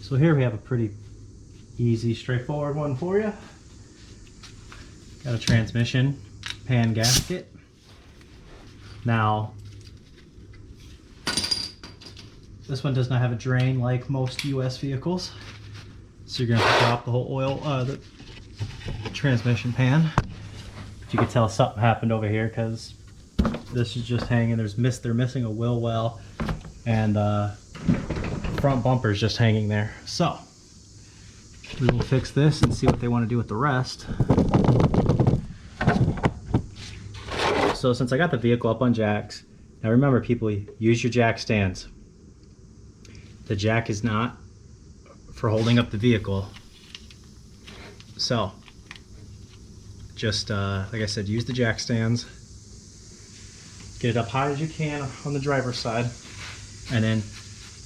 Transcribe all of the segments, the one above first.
So here we have a pretty easy, straightforward one for you. Got a transmission pan gasket. Now, this one does not have a drain like most US vehicles. So you're gonna have to drop the whole oil, the transmission pan. But you can tell something happened over here because this is just hanging. They're missing a wheel well, and front bumper is just hanging there. So we will fix this and see what they want to do with the rest. So since I got the vehicle up on jacks, now remember people, use your jack stands. The jack is not for holding up the vehicle. So just like I said, use the jack stands. Get it up high as you can on the driver's side. And then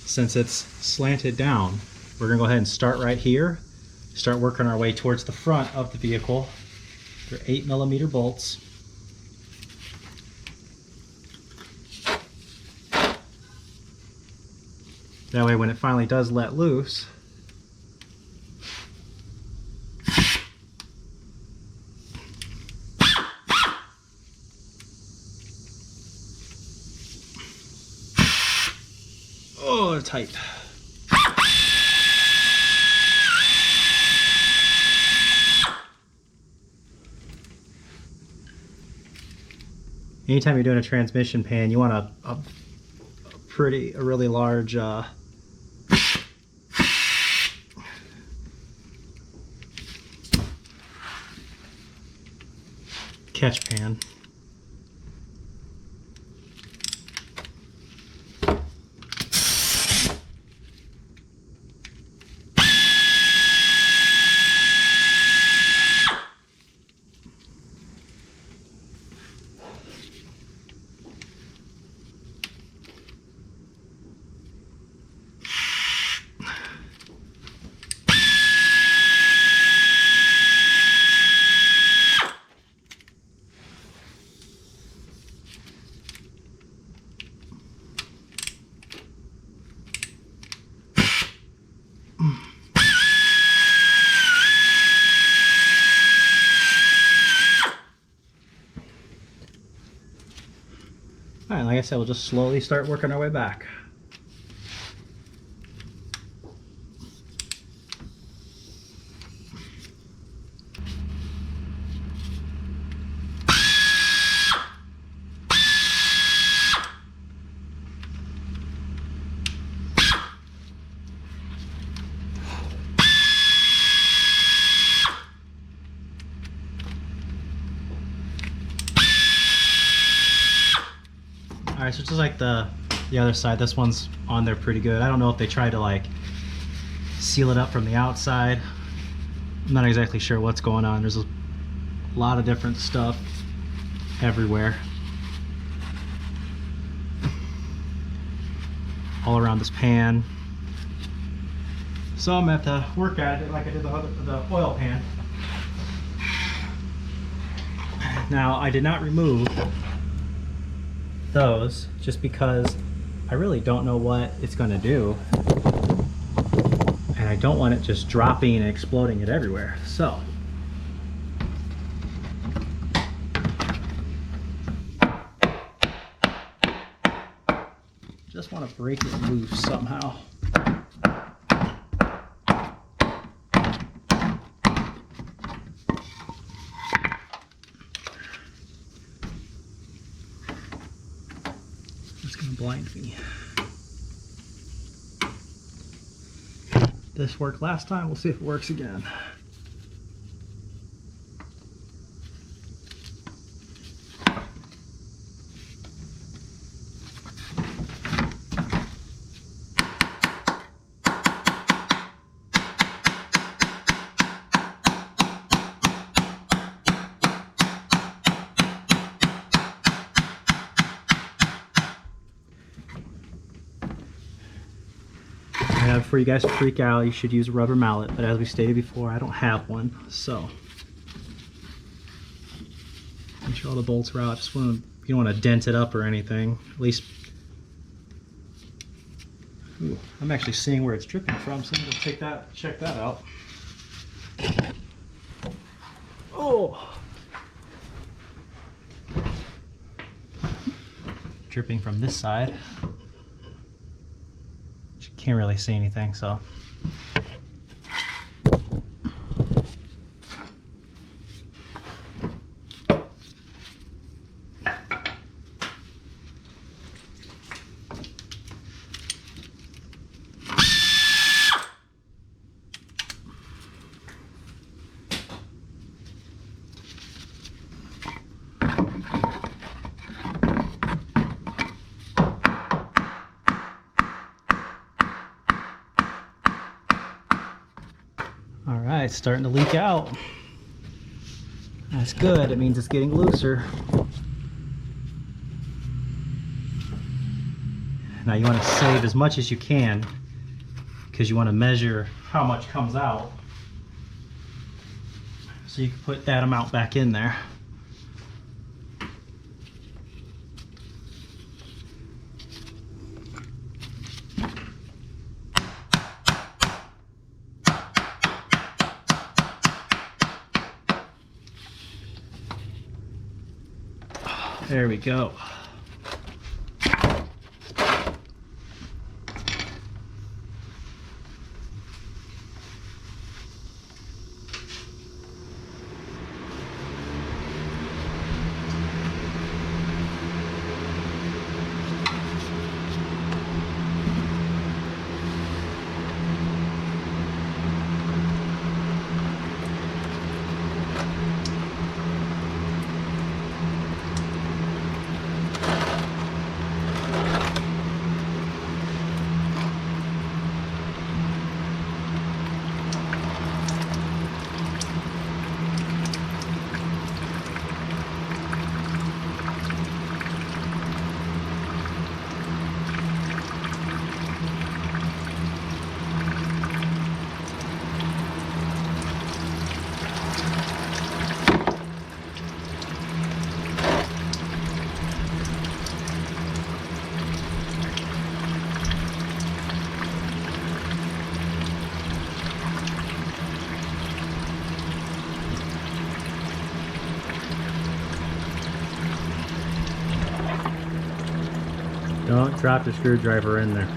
since it's slanted down, we're gonna go ahead and start right here. Start working our way towards the front of the vehicle. They're 8mm bolts. That way when it finally does let loose, oh, they're tight. Anytime you're doing a transmission pan, you want a really large catch pan. Alright, like I said, we'll just slowly start working our way back. Alright, so just like the other side, this one's on there pretty good. I don't know if they tried to like seal it up from the outside. I'm not exactly sure what's going on. There's a lot of different stuff everywhere. All around this pan. So I'm gonna have to work at it like I did the oil pan. Now I did not remove those just because I really don't know what it's going to do, and I don't want it just dropping and exploding it everywhere. So just want to break it loose somehow. Blind me. This worked last time, we'll see if it works again. Before you guys freak out, you should use a rubber mallet, but as we stated before, I don't have one, so make sure all the bolts are out. You don't want to dent it up or anything. At least Ooh, I'm actually seeing where it's dripping from, so I'm gonna check that out. Oh! Dripping from this side. Can't really see anything, so. All right, it's starting to leak out. That's good. It means it's getting looser. Now you want to save as much as you can because you want to measure how much comes out. So you can put that amount back in there. There we go. Don't drop the screwdriver in there.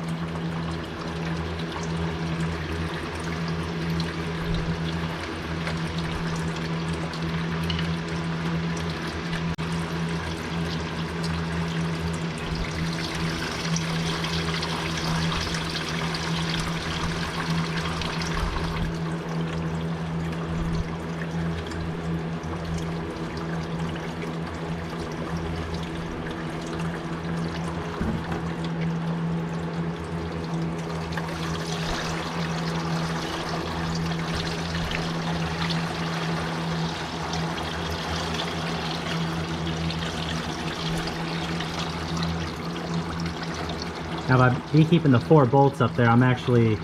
Now by me keeping the 4 bolts up there, I'm actually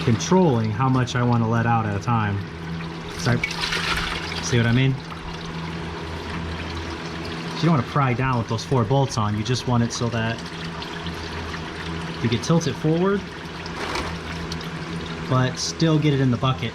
controlling how much I want to let out at a time. So, see what I mean? You don't want to pry down with those 4 bolts on, you just want it so that you can tilt it forward, but still get it in the bucket.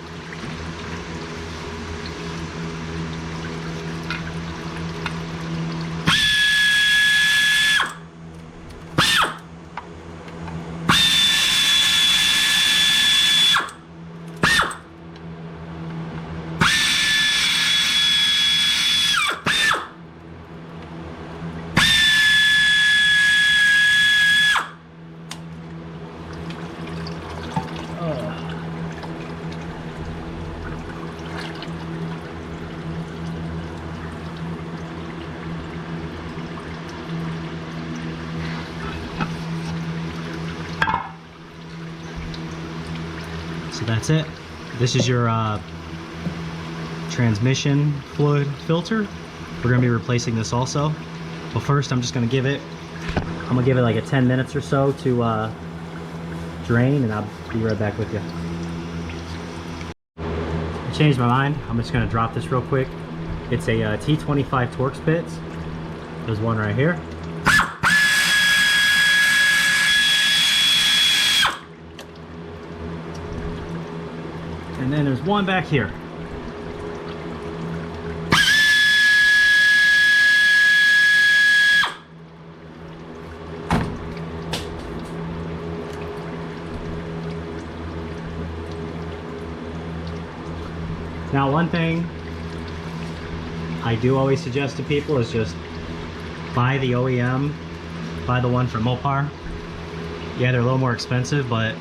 So that's it. This is your transmission fluid filter. We're gonna be replacing this also. But first I'm gonna give it like a 10 minutes or so to drain, and I'll be right back with you. I changed my mind. I'm just gonna drop this real quick. It's a T25 Torx bit. There's one right here. And then there's one back here. Now, one thing I do always suggest to people is just buy the OEM, buy the one from Mopar. Yeah, they're a little more expensive, but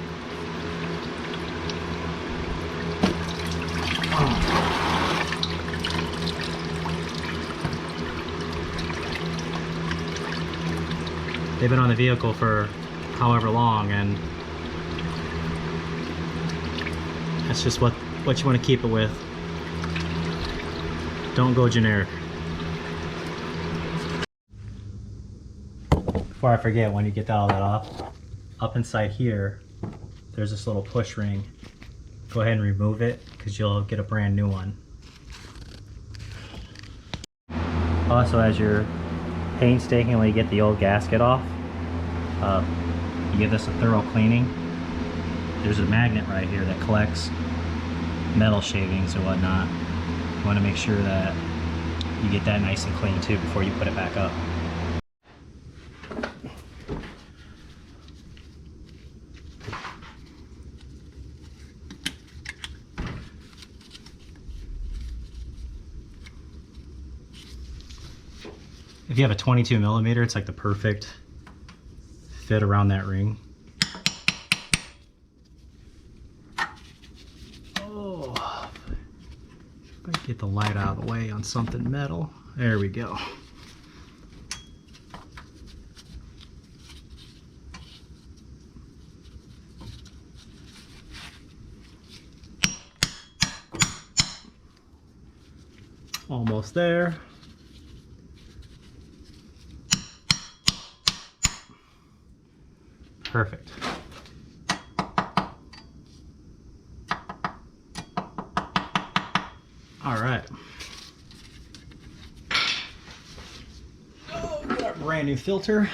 they've been on the vehicle for however long, and that's just what you want to keep it with. Don't go generic. Before I forget, when you get all that off, up inside here, there's this little push ring. Go ahead and remove it, because you'll get a brand new one. Also, as you're painstakingly get the old gasket off, you give this a thorough cleaning. There's a magnet right here that collects metal shavings and whatnot. You want to make sure that you get that nice and clean too before you put it back up. If you have a 22 millimeter, it's like the perfect fit around that ring. Oh, if I get the light out of the way on something metal. There we go. Almost there. Perfect. All right. Oh, got our brand new filter.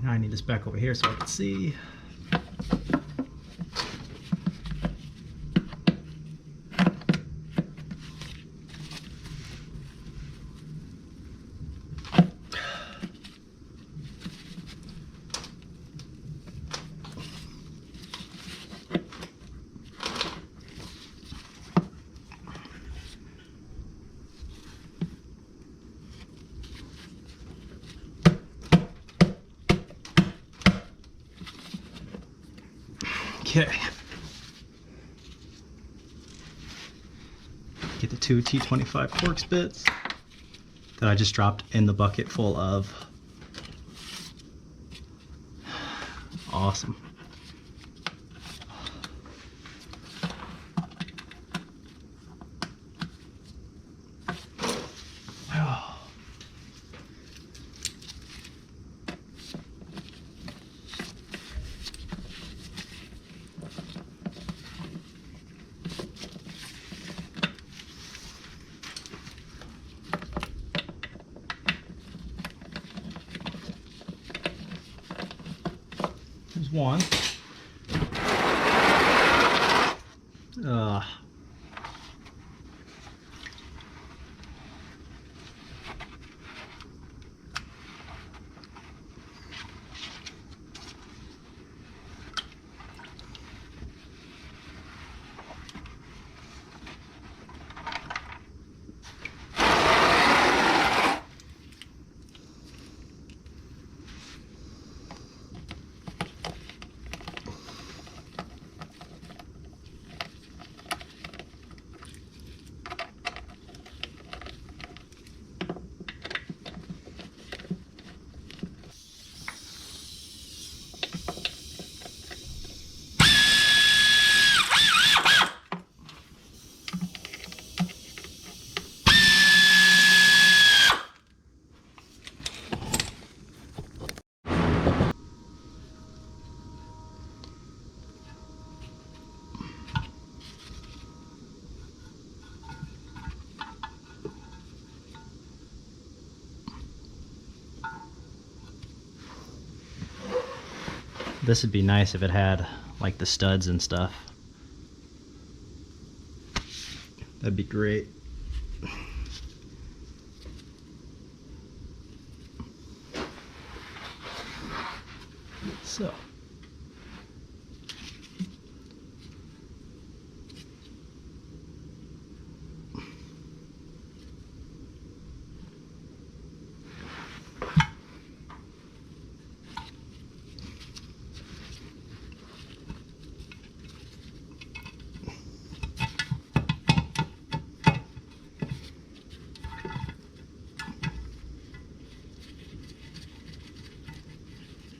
Now I need this back over here so I can see. Okay. Get the two T25 Torx bits that I just dropped in the bucket full of. Awesome. There's one. This would be nice if it had like the studs and stuff. That'd be great. So.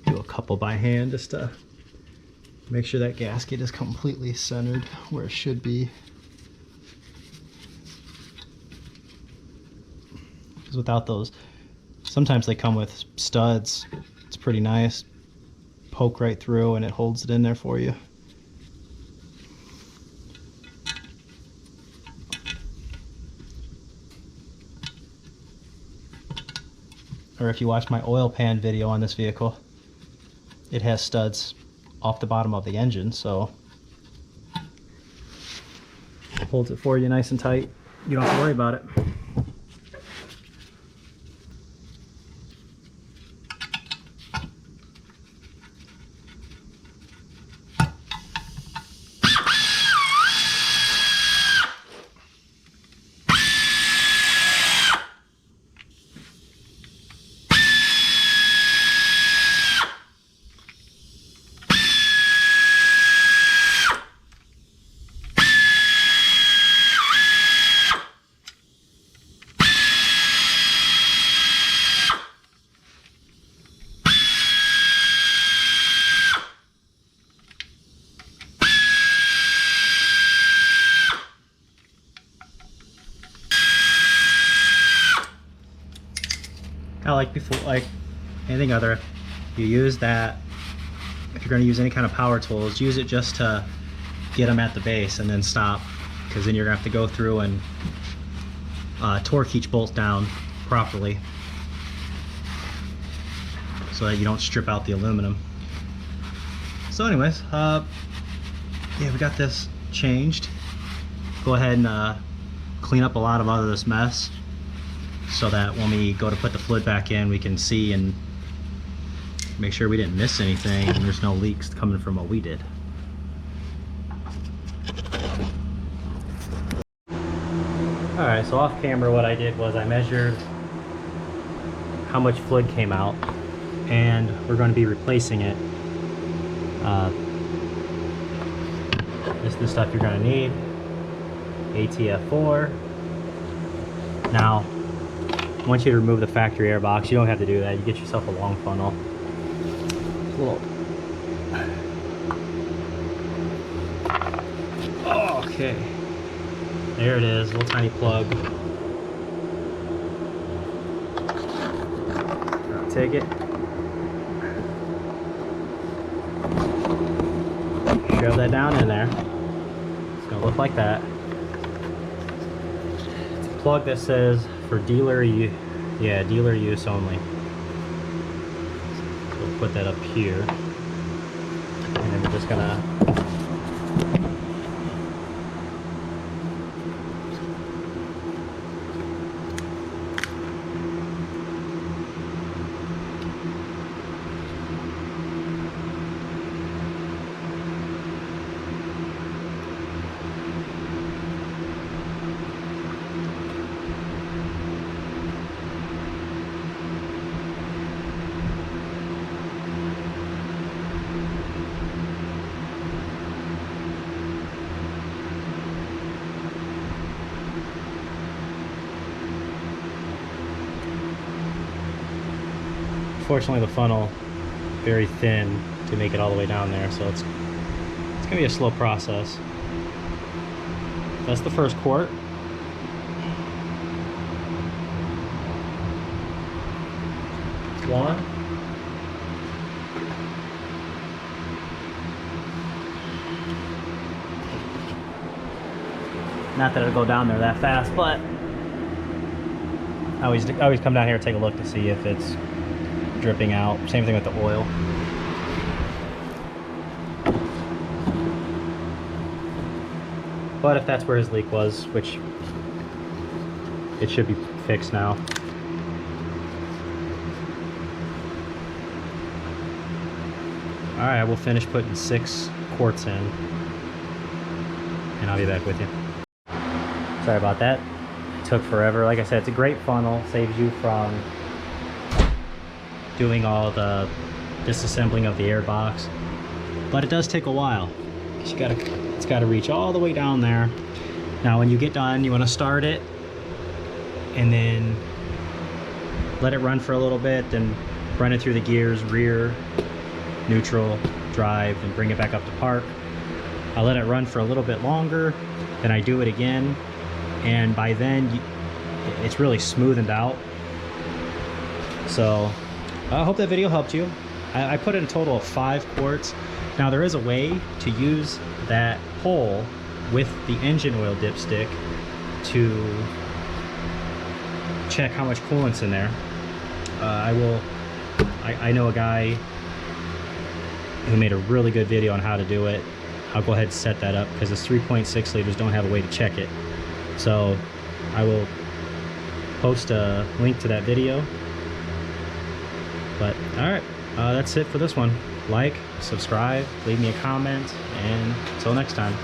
Do a couple by hand just to make sure that gasket is completely centered where it should be. Because without those, sometimes they come with studs. It's pretty nice. Poke right through and it holds it in there for you. Or if you watch my oil pan video on this vehicle, it has studs off the bottom of the engine, so it holds it for you nice and tight. You don't have to worry about it. Kind of like before, like anything other, you use that. If you're going to use any kind of power tools, use it just to get them at the base and then stop, because then you're going to have to go through and torque each bolt down properly so that you don't strip out the aluminum. So anyways, yeah, we got this changed. Go ahead and clean up a lot of this mess, so that when we go to put the fluid back in, we can see and make sure we didn't miss anything and there's no leaks coming from what we did. Alright, so off camera what I did was I measured how much fluid came out, and we're going to be replacing it. This is the stuff you're going to need. ATF4. Now, I want you to remove the factory air box. You don't have to do that. You get yourself a long funnel. Okay. There it is, little tiny plug. I'll take it. Shove that down in there. It's gonna look like that. It's a plug that says for dealer use, dealer use only. So we'll put that up here, and then we're just gonna fortunately the funnel very thin to make it all the way down there, so it's gonna be a slow process. That's the first quart. One. Not that it'll go down there that fast, but I always come down here and take a look to see if it's dripping out. Same thing with the oil. But if that's where his leak was, which it should be fixed now. All right, we'll finish putting 6 quarts in, and I'll be back with you. Sorry about that. It took forever. Like I said, it's a great funnel. Saves you from doing all the disassembling of the air box, but it does take a while. It's got to reach all the way down there. Now, when you get done, you want to start it, and then let it run for a little bit, then run it through the gears, rear, neutral, drive, and bring it back up to park. I let it run for a little bit longer, then I do it again, and by then it's really smoothened out. So I hope that video helped you. I put in a total of 5 quarts. Now, there is a way to use that hole with the engine oil dipstick to check how much coolant's in there. I know a guy who made a really good video on how to do it. I'll go ahead and set that up because this 3.6 liters don't have a way to check it. So I will post a link to that video. But all right, that's it for this one. Like, subscribe, leave me a comment, and until next time.